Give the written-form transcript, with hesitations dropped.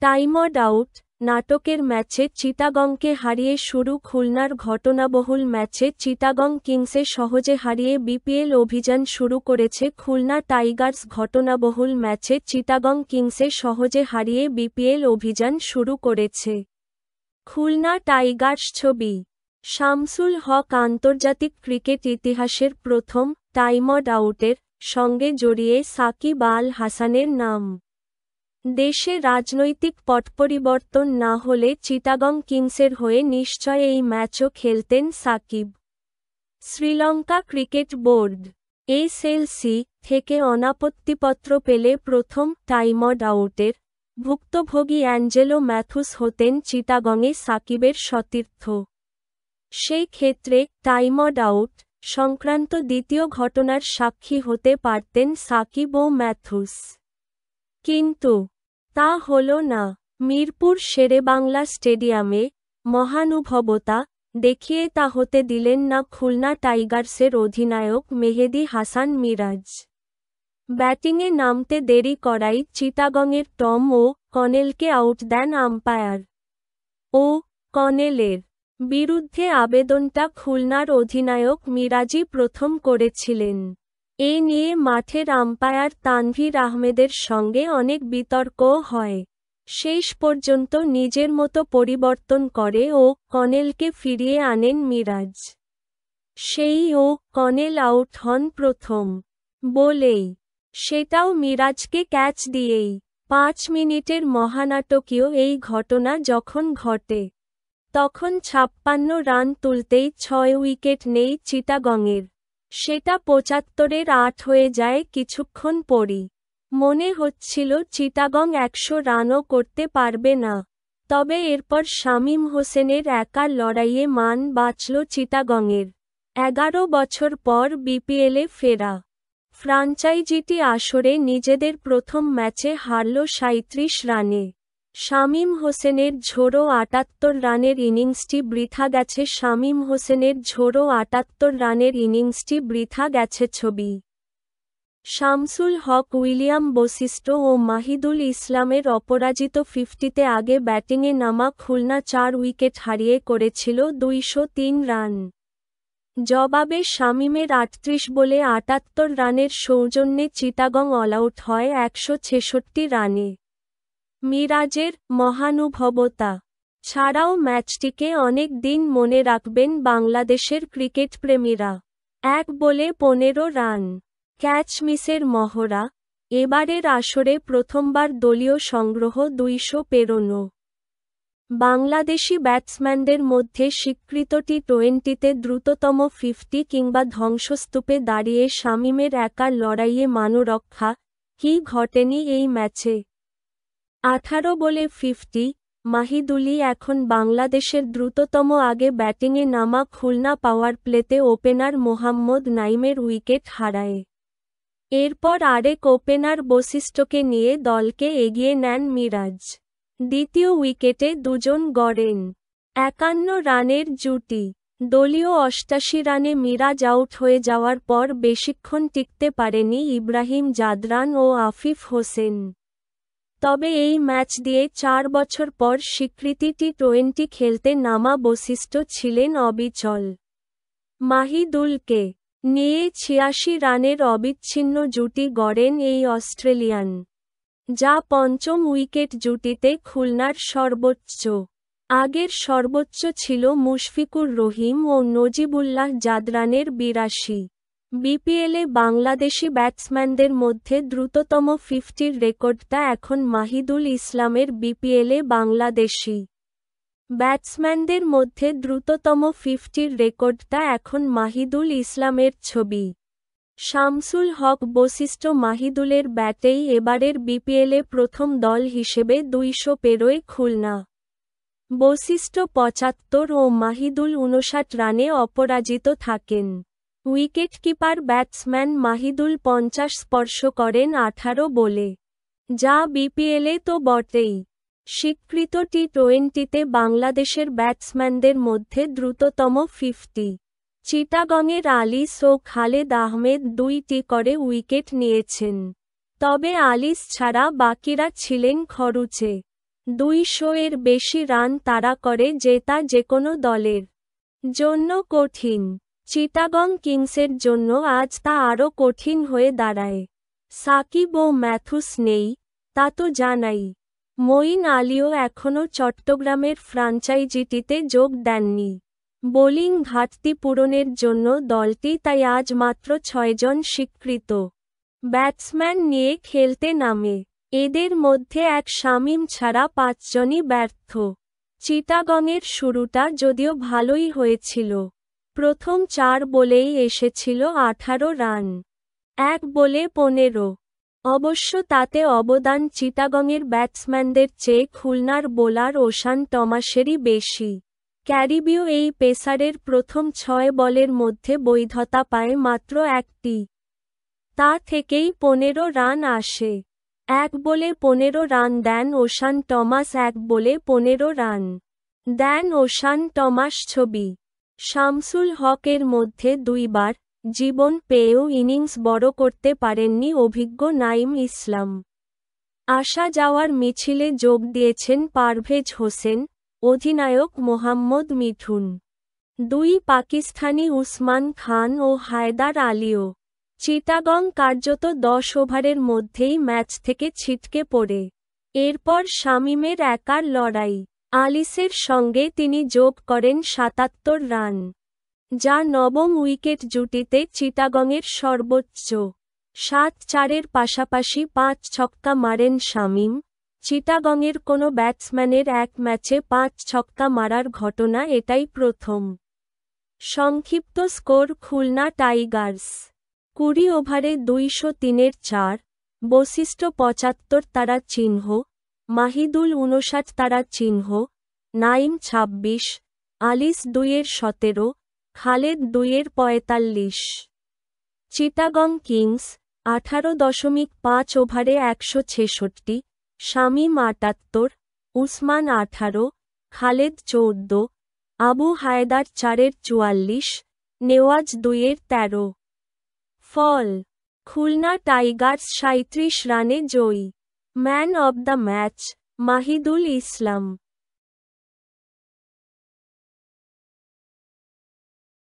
Timed out নাটকের ম্যাচে চিটাগংকে হারিয়ে শুরু খুলনার ঘটনাবহুল ম্যাচে চিটাগং কিংসে সহজে হারিয়ে বিপিএল অভিযান শুরু করেছে খুলনা টাইগার্স। ঘটনাবহুল ম্যাচে চিটাগং কিংসে সহজে হারিয়ে বিপিএল অভিযান শুরু করেছে খুলনা টাইগার্স। ছবি শামসুল হক আন্তর্জাতিক ক্রিকেট ইতিহাসের প্রথম টাইমড আউটের সঙ্গে জড়িয়ে সাকিব আল হাসানের নাম। দেশে রাজনৈতিক পট পরিবর্তন না হলে চিটাগং কিংসের হয়ে নিশ্চয় এই ম্যাচও খেলতেন Shakib. Sri Lanka cricket board SLC থেকে অনাপত্তিপত্র পেলে প্রথম টাইমড আউটের ভুক্তভোগী অ্যাঞ্জেলো ম্যাথুস হতেন চিটাগংয়ে সাকিবের সতীর্থ। সেই ক্ষেত্রে টাইমড আউট সংক্রান্ত দ্বিতীয় ঘটনার সাক্ষী হতে পারতেন সাকিব ও ম্যাথুস, কিন্তু তা হল না। মিরপুর শেরেবাংলা স্টেডিয়ামে মহানুভবতা দেখিয়ে তা হতে দিলেন না খুলনা টাইগার্সের অধিনায়ক মেহেদী হাসান মিরাজ। ব্যাটিংয়ে নামতে দেরি করায় চিটাগংয়ের টম ও কনেলকে আউট দেন আম্পায়ার। ও কনেলের বিরুদ্ধে আবেদনটা খুলনার অধিনায়ক মিরাজই প্রথম করেছিলেন। এ নিয়ে মাঠের আম্পায়ার তানভীর আহমেদের সঙ্গে অনেক বিতর্কও হয়। শেষ পর্যন্ত নিজের মতো পরিবর্তন করে ও কনেলকে ফিরিয়ে আনেন মিরাজ। সেই ও কনেল আউট হন প্রথম বলেই, সেটাও মিরাজকে ক্যাচ দিয়েই। ৫ মিনিটের মহানাটকীয় এই ঘটনা যখন ঘটে তখন ৫৬ রান তুলতেই ৬ উইকেট নেই চিটাগংয়ের। সেটা ৭৫-এর ৮ হয়ে যায় কিছুক্ষণ পরই। মনে হচ্ছিল চিটাগং ১০০ রানও করতে পারবে না। তবে এরপর শামীম হোসেনের একা লড়াইয়ে মান বাঁচল চিটাগংয়ের। ১১ বছর পর বিপিএলে ফেরা ফ্রাঞ্চাইজিটি আসরে নিজেদের প্রথম ম্যাচে হারল ৩৭ রানে। শামীম হোসেনের ঝোড়ো ৭৮ রানের ইনিংসটি বৃথা গেছে। শামীম হোসেনের ঝোড়ো ৭৮ রানের ইনিংসটি বৃথা গেছে। ছবি শামসুল হক উইলিয়াম বশিষ্ঠ ও মাহিদুল ইসলামের অপরাজিত ৫০তে আগে ব্যাটিংয়ে নামা খুলনা ৪ উইকেট হারিয়ে করেছিল ২০৩ রান। জবাবে শামীমের ৩৮ বলে ৭৮ রানের সৌজন্যে চিটাগং অলআউট হয় ১৬৬ রানে। মিরাজের মহানুভবতা ছাড়াও ম্যাচটিকে অনেক দিন মনে রাখবেন বাংলাদেশের ক্রিকেটপ্রেমীরা। ১ বলে ১৫ রান ক্যাচ মিসের মহড়া। এবারের আসরে প্রথমবার দলীয় সংগ্রহ ২০০ পেরোনো। বাংলাদেশি ব্যাটসম্যানদের মধ্যে স্বীকৃত টি-টোয়েন্টিতে দ্রুততম ৫০ কিংবা ধ্বংসস্তূপে দাঁড়িয়ে শামীমের একা লড়াইয়ে মানরক্ষা কি ঘটেনি এই ম্যাচে। ১৮ বলে ৫০ মাহিদুলই এখন বাংলাদেশের দ্রুততম। আগে ব্যাটিংয়ে নামা খুলনা পাওয়ার প্লেতে ওপেনার মোহাম্মদ নাইমের উইকেট হারায়। এরপর আরেক ওপেনার বশিষ্ঠকে নিয়ে দলকে এগিয়ে নেন মিরাজ। দ্বিতীয় উইকেটে দুজন গড়েন ৫১ রানের জুটি। দলীয় ৮৮ রানে মিরাজ আউট হয়ে যাওয়ার পর বেশিক্ষণ টিকতে পারেনি ইব্রাহিম জাদরান ও আফিফ হোসেন। তবে এই ম্যাচ দিয়ে ৪ বছর পর স্বীকৃতি টি-টোয়েন্টি খেলতে নামা বশিষ্ঠ ছিলেন অবিচল। মাহিদুলকে নিয়ে ৮৬ রানের অবিচ্ছিন্ন জুটি গড়েন এই অস্ট্রেলিয়ান, যা পঞ্চম উইকেট জুটিতে খুলনার সর্বোচ্চ। আগের সর্বোচ্চ ছিল মুশফিকুর রহিম ও নজিবুল্লাহ জাদরানের ৮২। বিপিএলে বাংলাদেশি ব্যাটসম্যানদের মধ্যে দ্রুততম ৫০-র রেকর্ডটা এখন মাহিদুল ইসলামের। বিপিএলে বাংলাদেশি ব্যাটসম্যানদের মধ্যে দ্রুততম ৫০-র রেকর্ডটা এখন মাহিদুল ইসলামের। ছবি শামসুল হক বশিষ্ঠ মাহিদুলের ব্যাটেই এবারের বিপিএলে প্রথম দল হিসেবে ২০০ পেরোয় খুলনা। বশিষ্ঠ ৭৫ ও মাহিদুল ৫৯ রানে অপরাজিত থাকেন। উইকেটকিপার ব্যাটসম্যান মাহিদুল ৫০ স্পর্শ করেন ১৮ বলে, যা বিপিএলে তো বটেই। স্বীকৃত টি-টোয়েন্টিতে বাংলাদেশের ব্যাটসম্যানদের মধ্যে দ্রুততম ৫০। চিটাগংয়ের আলিস ও খালেদ আহমেদ ২টি করে উইকেট নিয়েছেন। তবে আলিস ছাড়া বাকিরা ছিলেন খরুচে। 200 এর বেশি রান তাড়া করে জেতা যেকোনো দলের জন্য কঠিন। চিটাগং কিংসের জন্য আজ তা আরও কঠিন হয়ে দাঁড়ায়। সাকিব ও ম্যাথুস নেই, তা তো জানাই। মঈন আলীও এখনও চট্টগ্রামের ফ্র্যাঞ্চাইজিটিতে যোগ দেননি। বোলিং ঘাটতি পূরণের জন্য দলটি তাই আজ মাত্র 6 জন স্বীকৃত ব্যাটসম্যান নিয়ে খেলতে নামে। এদের মধ্যে এক শামীম ছাড়া 5 জনই ব্যর্থ। চিটাগংয়ের শুরুটা যদিও ভালোই হয়েছিল। প্রথম 4 বলেই এসেছিল 18 রান, 1 বলে 15। অবশ্য তাতে অবদান চিটাগংয়ের ব্যাটসম্যানদের চেয়ে খুলনার বোলার ওশান টমাসেরই বেশি। ক্যারিবীয় এই পেসারের প্রথম 6 বলের মধ্যে বৈধতা পায় মাত্র 1টি। তা থেকেই 15 রান আসে। 1 বলে 15 রান দেন ওশান টমাস। 1 বলে 15 রান দেন ওশান টমাস। ছবি: শামসুল হকের মধ্যে 2 বার জীবন পেয়েও ইনিংস বড় করতে পারেননি অভিজ্ঞ নাঈম ইসলাম। আসা যাওয়ার মিছিলে যোগ দিয়েছেন পারভেজ হোসেন, অধিনায়ক মোহাম্মদ মিঠুন, 2 পাকিস্তানি উসমান খান ও হায়দার আলীও। চিটাগং কার্যত 10 ওভারের মধ্যেই ম্যাচ থেকে ছিটকে পড়ে। এরপর শামীমের একার লড়াই। আলিসের সঙ্গে তিনি যোগ করেন 77 রান, যা নবম উইকেট জুটিতে চিটাগংয়ের সর্বোচ্চ। 7-4-এর পাশাপাশি 5 ছক্কা মারেন শামীম। চিটাগংয়ের কোনো ব্যাটসম্যানের এক ম্যাচে 5 ছক্কা মারার ঘটনা এটাই প্রথম। সংক্ষিপ্ত স্কোর: খুলনা টাইগার্স 20 ওভারে 203-এর 4, বশিষ্ঠ 75 তারা চিহ্ন, মাহিদুল 59 তারা চিহ্ন, নাঈম 26, আলিস 2-এর 17, খালেদ 2-এর 45। চিটাগং কিংস 18.5 ওভারে 166, শামীম 78, উসমান 18, খালেদ 14, আবু হায়দার 4-এর 44, নেওয়াজ 2-এর 13। ফল: খুলনা টাইগার্স 37 রানে জয়ী। Man of the match: Mahidul Islam.